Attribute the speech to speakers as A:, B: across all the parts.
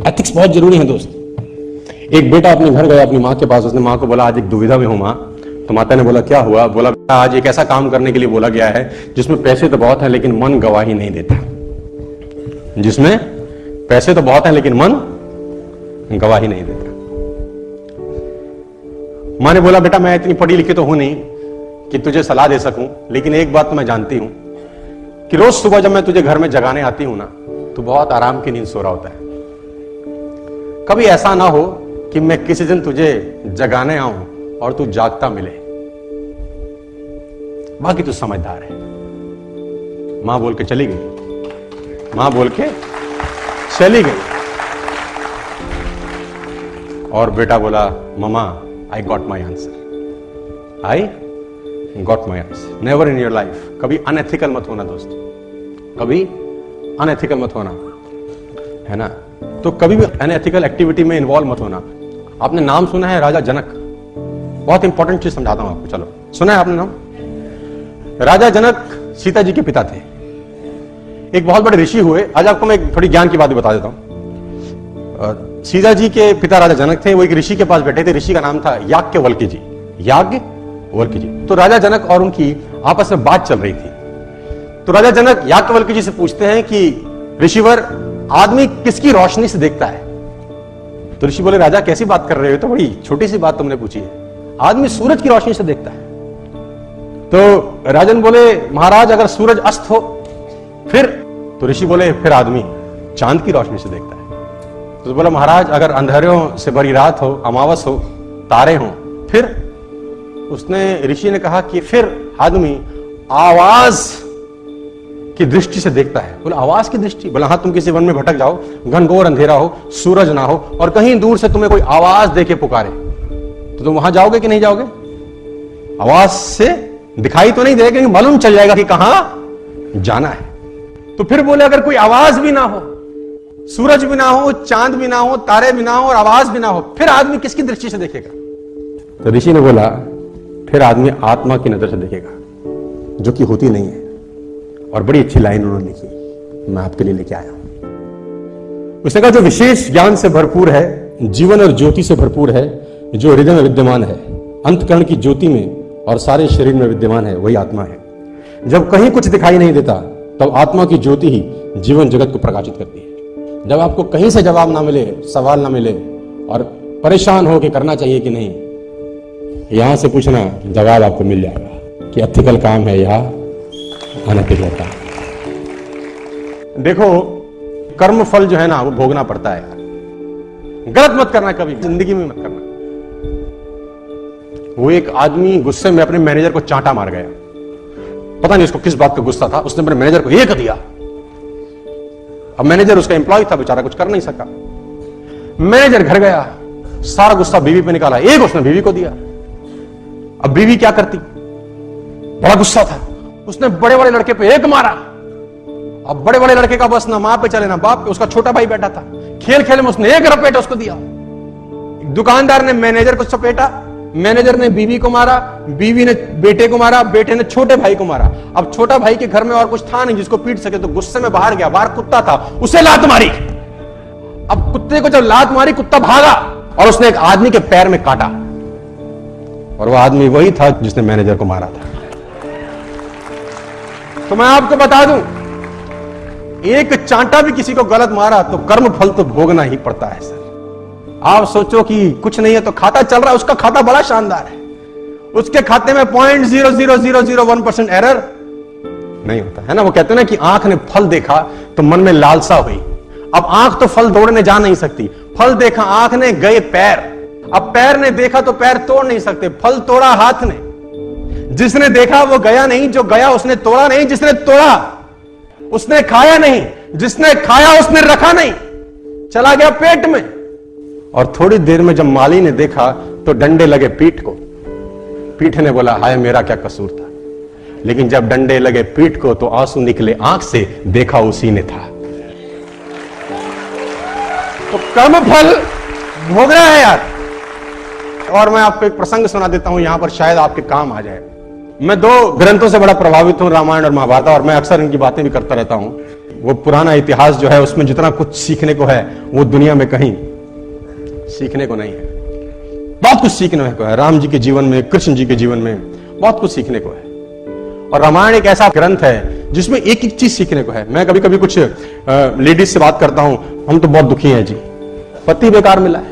A: Ethics बहुत जरूरी है दोस्त। एक बेटा अपने घर गया अपनी माँ के पास, उसने माँ को बोला आज एक दुविधा में हूं माँ। तो माता ने बोला क्या हुआ? बोला आज एक ऐसा काम करने के लिए बोला गया है जिसमें पैसे तो बहुत है लेकिन मन गवाही नहीं देता। जिसमें पैसे तो बहुत है लेकिन मन गवाही नहीं देता। माँ ने बोला बेटा मैं इतनी पढ़ी लिखी तो हूं नहीं कि तुझे सलाह दे सकूं, लेकिन एक बात तो मैं जानती हूं कि रोज सुबह जब मैं तुझे घर में जगाने आती हूं ना तो बहुत आराम की नींद सो रहा होता है। कभी ऐसा ना हो कि मैं किसी दिन तुझे जगाने आऊं और तू जागता मिले। बाकी तू समझदार है। मां बोल के चली गई। मां बोल के चली गई और बेटा बोला mama I got my answer. I got my answer. Never in your life कभी अनएथिकल मत होना दोस्त, कभी अनएथिकल मत होना, है ना। तो कभी भी अनएथिकल एक्टिविटी में इन्वॉल्व मत होना। आपने नाम सुना है राजा जनक? बहुत इंपॉर्टेंट चीज समझाता हूं आपको। चलो सुना है आपने नाम? राजा जनक सीता जी के पिता थे। एक बहुत बड़े ऋषि हुए। आज आपको मैं थोड़ी ज्ञान की बात बता देता हूं। सीता जी के पिता राजा जनक थे। वो एक ऋषि के पास बैठे थे। ऋषि का नाम था याज्ञवल्क्य जी। याज्ञवल्क्य जी। तो राजा जनक और उनकी आपस में बात चल रही थी। तो राजा जनक याज्ञवल्क्य जी से पूछते हैं कि ऋषिवर आदमी किसकी रोशनी से देखता है? तो ऋषि बोले राजा कैसी बात कर रहे हो? तो बड़ी छोटी सी बात तुमने पूछी है। आदमी सूरज की रोशनी से देखता है। तो राजन बोले महाराज अगर सूरज अस्त हो फिर? तो ऋषि बोले फिर आदमी चांद की रोशनी से देखता है। तो बोला महाराज अगर अंधेरों से भरी रात हो, अमावस हो, तारे हो फिर? उसने ऋषि ने कहा कि फिर आदमी आवाज की दृष्टि से देखता है। बोला आवाज की दृष्टि? बोला हाँ तुम किसी वन में भटक जाओ, घनघोर अंधेरा हो, सूरज ना हो और कहीं दूर से तुम्हें कोई आवाज देके पुकारे तो तुम वहां जाओगे कि नहीं जाओगे? आवाज से दिखाई तो नहीं देगा लेकिन मालूम चल जाएगा कि कहां जाना है। तो फिर बोले अगर कोई आवाज भी ना हो, सूरज भी ना हो, चांद भी ना हो, तारे भी ना हो और आवाज भी ना हो, फिर आदमी किसकी दृष्टि से देखेगा? तो ऋषि ने बोला फिर आदमी आत्मा की नजर से देखेगा, जो कि होती नहीं है। और बड़ी अच्छी लाइन उन्होंने लिखी, मैं आपके लिए लेके आया हूं। उसने कहा जो विशेष ज्ञान से भरपूर है, जीवन और ज्योति से भरपूर है, जो हृदय में विद्यमान है, अंतकरण की ज्योति में और सारे शरीर में विद्यमान है, वही आत्मा है। जब कहीं कुछ दिखाई नहीं देता तब आत्मा की ज्योति ही जीवन जगत को प्रकाशित करती है। जब आपको कहीं से जवाब ना मिले, सवाल ना मिले और परेशान हो कि करना चाहिए कि नहीं, यहां से पूछना, जवाब आपको मिल जाएगा कि एथिकल काम है या अनैतिक होता है। देखो कर्म फल जो है ना वो भोगना पड़ता है यार। गलत मत करना, कभी जिंदगी में मत करना। वो एक आदमी गुस्से में अपने मैनेजर को चांटा मार गया। पता नहीं उसको किस बात का गुस्सा था, उसने अपने मैनेजर को एक दिया। अब मैनेजर उसका एम्प्लॉय था, बेचारा कुछ कर नहीं सका। मैनेजर घर गया, सारा गुस्सा बीवी पे निकाला, एक उसने बीवी को दिया। अब बीवी क्या करती? बड़ा गुस्सा था, उसने बड़े बड़े लड़के पे एक मारा। अब बड़े बड़े लड़के का बस ना मां पे चले ना बाप पे, उसका छोटा भाई बैठा था, खेल खेल में उसने एक रपेट उसको दिया। दुकानदार ने मैनेजर को सपेटा, मैनेजर ने बीवी को मारा, बीवी ने बेटे को मारा, बेटे ने छोटे भाई को मारा। अब छोटा भाई के घर में और कुछ था नहीं जिसको पीट सके, तो गुस्से में बाहर गया, बाहर कुत्ता था, उसे लात मारी। अब कुत्ते को जब लात मारी, कुत्ता भागा और उसने एक आदमी के पैर में काटा, और वह आदमी वही था जिसने मैनेजर को मारा था। तो मैं आपको बता दूं, एक चांटा भी किसी को गलत मारा तो कर्म फल तो भोगना ही पड़ता है सर। आप सोचो कि कुछ नहीं है तो खाता चल रहा है, उसका खाता बड़ा शानदार है, उसके खाते में 0.00001% एरर नहीं होता है ना। वो कहते हैं ना कि आंख ने फल देखा तो मन में लालसा हुई। अब आंख तो फल तोड़ने जा नहीं सकती, फल देखा आंख ने, गए पैर। अब पैर ने देखा तो पैर तोड़ नहीं सकते, फल तोड़ा हाथ ने। जिसने देखा वो गया नहीं, जो गया उसने तोड़ा नहीं, जिसने तोड़ा उसने खाया नहीं, जिसने खाया उसने रखा नहीं, चला गया पेट में। और थोड़ी देर में जब माली ने देखा तो डंडे लगे पीठ को। पीठ ने बोला हाय मेरा क्या कसूर था, लेकिन जब डंडे लगे पीठ को तो आंसू निकले आंख से, देखा उसी ने था। तो कर्म फल भोगना है यार। और मैं आपको एक प्रसंग सुना देता हूं, यहां पर शायद आपके काम आ जाए। मैं 2 ग्रंथों से बड़ा प्रभावित हूं, रामायण और महाभारत, और मैं अक्सर इनकी बातें भी करता रहता हूं। वो पुराना इतिहास जो है उसमें जितना कुछ सीखने को है वो दुनिया में कहीं सीखने को नहीं है। बहुत कुछ सीखने को है राम जी के जीवन में, कृष्ण जी के जीवन में बहुत कुछ सीखने को है। और रामायण एक ऐसा ग्रंथ है जिसमें एक एक चीज सीखने को है। मैं कभी कभी कुछ लेडीज से बात करता हूं, हम तो बहुत दुखी हैं जी, पति बेकार मिला है,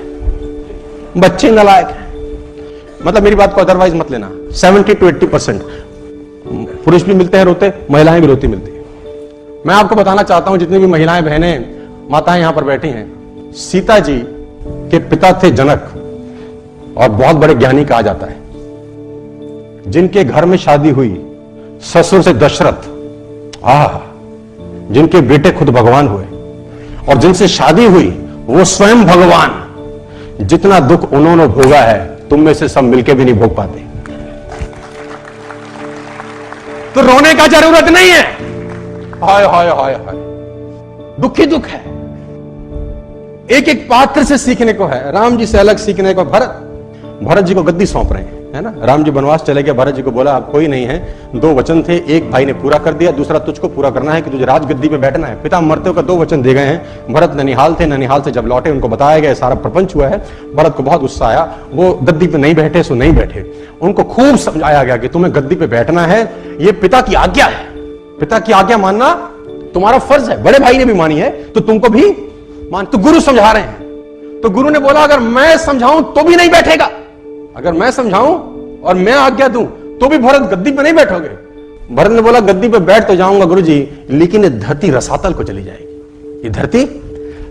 A: बच्चे नालायक हैं। मतलब मेरी बात को अदरवाइज मत लेना, 70 to 80% पुरुष भी मिलते हैं रोते, महिलाएं भी रोती मिलती हैं। मैं आपको बताना चाहता हूं, जितनी भी महिलाएं, बहनें, माताएं यहां पर बैठी हैं, सीता जी के पिता थे जनक और बहुत बड़े ज्ञानी कहा जाता है। जिनके घर में शादी हुई ससुर से दशरथ, जिनके बेटे खुद भगवान हुए, और जिनसे शादी हुई वो स्वयं भगवान। जितना दुख उन्होंने भोगा है तुम में से सब मिलके भी नहीं भोग पाते। तो रोने का जरूरत नहीं है। हाय हाय हाय हाय, दुखी दुख है। एक एक पात्र से सीखने को है। राम जी से अलग सीखने को। भरत जी को गद्दी सौंप रहे हैं, है ना। राम जी वनवास चले गए, भरत जी को बोला अब कोई नहीं है, 2 वचन थे, एक भाई ने पूरा कर दिया, दूसरा तुझको पूरा करना है कि तुझे राजगद्दी पे बैठना है। पिता मरते का 2 वचन दे गए हैं। भरत ननिहाल थे, ननिहाल से जब लौटे उनको बताया गया सारा प्रपंच हुआ है। भरत को बहुत गुस्सा आया, वो गद्दी पे नहीं बैठे सो नहीं बैठे। उनको खूब समझाया गया कि तुम्हें गद्दी पे बैठना है, ये पिता की आज्ञा है, पिता की आज्ञा मानना तुम्हारा फर्ज है। बड़े भाई ने भी मानी है तो तुमको भी मान। तो गुरु समझा रहे हैं, तो गुरु ने बोला अगर मैं समझाऊं तो भी नहीं बैठेगा, अगर मैं समझाऊं और मैं आज्ञा दूं तो भी भरत गद्दी पे नहीं बैठोगे। भरत ने बोला गद्दी पे बैठ तो जाऊंगा गुरुजी, लेकिन ये धरती रसातल को चली जाएगी, ये धरती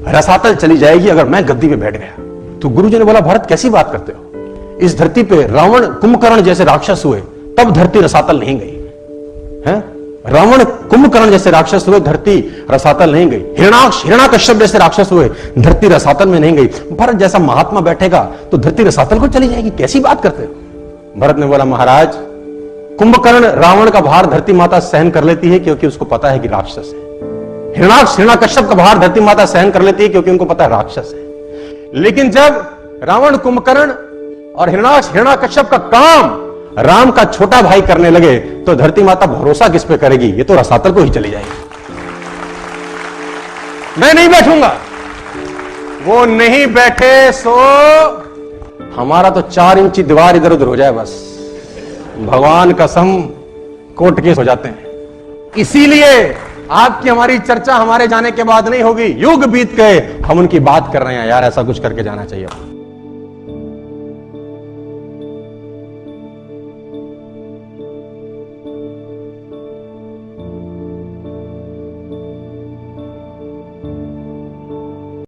A: रसातल चली जाएगी अगर मैं गद्दी पे बैठ गया। तो गुरुजी ने बोला भरत कैसी बात करते हो, इस धरती पे रावण कुंभकर्ण जैसे राक्षस हुए तब धरती रसातल नहीं गई है। रावण कुंभकर्ण जैसे राक्षस हुए, धरती रसातल नहीं गई। हिरण्याकश्यप जैसे राक्षस हुए, धरती रसातल में नहीं गई। भरत जैसा महात्मा बैठेगा तो धरती रसातल को चली जाएगी, कैसी बात करते हो। भरत ने बोला महाराज, कुंभकर्ण रावण का भार धरती माता सहन कर लेती है क्योंकि उसको पता है कि राक्षस है। हिरण्याकश्यप का भार धरती माता सहन कर लेती है क्योंकि उनको पता है राक्षस है। लेकिन जब रावण, कुंभकर्ण और हिरण्याकश्यप का काम राम का छोटा भाई करने लगे तो धरती माता भरोसा किस पे करेगी, ये तो रसातल को ही चली जाएगी। मैं नहीं बैठूंगा। वो नहीं बैठे सो हमारा तो 4 इंची दीवार इधर उधर हो जाए बस, भगवान कसम कोट केस हो जाते हैं। इसीलिए आपकी हमारी चर्चा हमारे जाने के बाद नहीं होगी, युग बीत गए हम उनकी बात कर रहे हैं। यार ऐसा कुछ करके जाना चाहिए।